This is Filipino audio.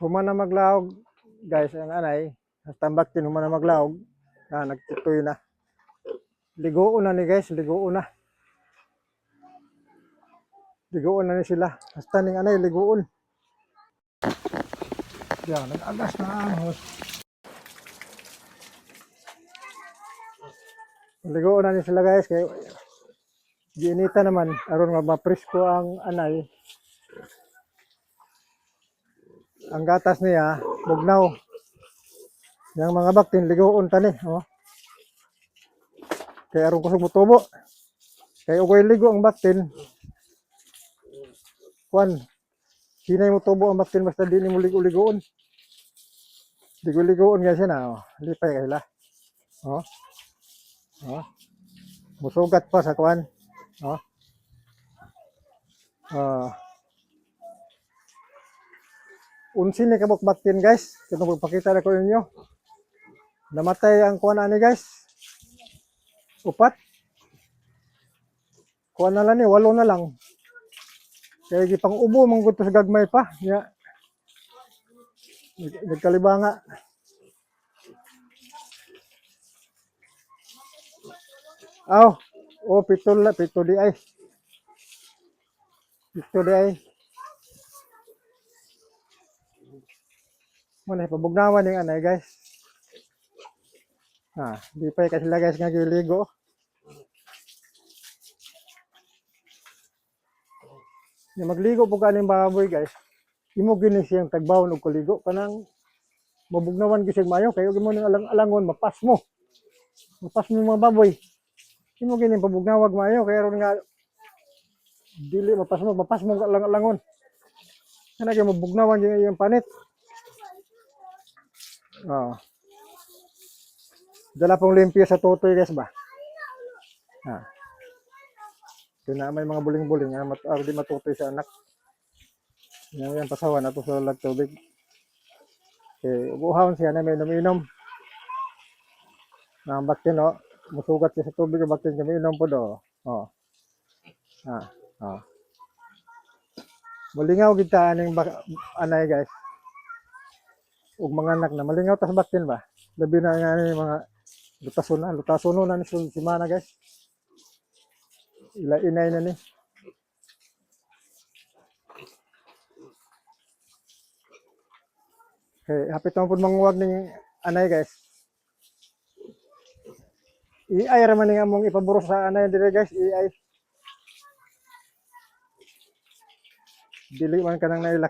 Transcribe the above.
Humana maglaog, guys, ang anay. Tambaktin humana maglaog. Nagtituyo na. Ligoon na ni guys, ligoon na. Ligoon na ni sila. Hasta ning anay, ligoon. Yan, nag-agas na ahos. Ligoon na ni sila guys, kaya giinita naman, aron nga mapresko ang anay. Ang gatas niya, bugnaw. Yang mga baktin, ligoon tani. Oh. Kaya aron kusog mutubo. Kaya ugoy ligo ang baktin. Kuan, hinay mutubo ang baktin basta di ni mo ligo-ligoon. Ligo-ligoon nga siya na. Oh. Lipay ka sila. Oh. Oh. Musugat pa sa kuan. Oh. Unsin ni kabuk baktin guys. Kung magpakita na ko ninyo. Namatay ang kuan ani guys. Upat. Kuan na lang ni, 8 na lang. Kaya gipang ubo man gud sa gagmay pa. Ya. Nagkalibanga. Aw, pito di ay. Pito di ay. Muna pabugnawan yung anay guys. Di pa kasi sila guys nga giligo. Yung magligo po kaning baboy guys. Imo gini siyang tagbawon og kuligo kanang mabugnawan gyud mayo kayo gimo ning alangon mapas mo. Mapas mo mga baboy. Imo gini pabugnawag mayo kaya ron nga dili mapas mo alangon. Kana kay mabugnawan gyud yung panit. Dala pong limpyo sa tutoy guys ba. Kaya may mga buling-buling di matutoy sa anak. Yan pasawan ato sa lag tubig. Buhawon siya na may uminom. Ang baktin musugat siya sa tubig ang baktin kami inom po do. Malingaw kita aning anay guys. Ug mga anak na malingaw tas baktin ba. Labi na nga ni mga lutason na ni simana guys. Ila inay na ni. Okay, hapit naman po manguwag ning anay guys. I-ay raman ning among ipaburos sa anay dire guys, i-ay. Dili man kanang nailak.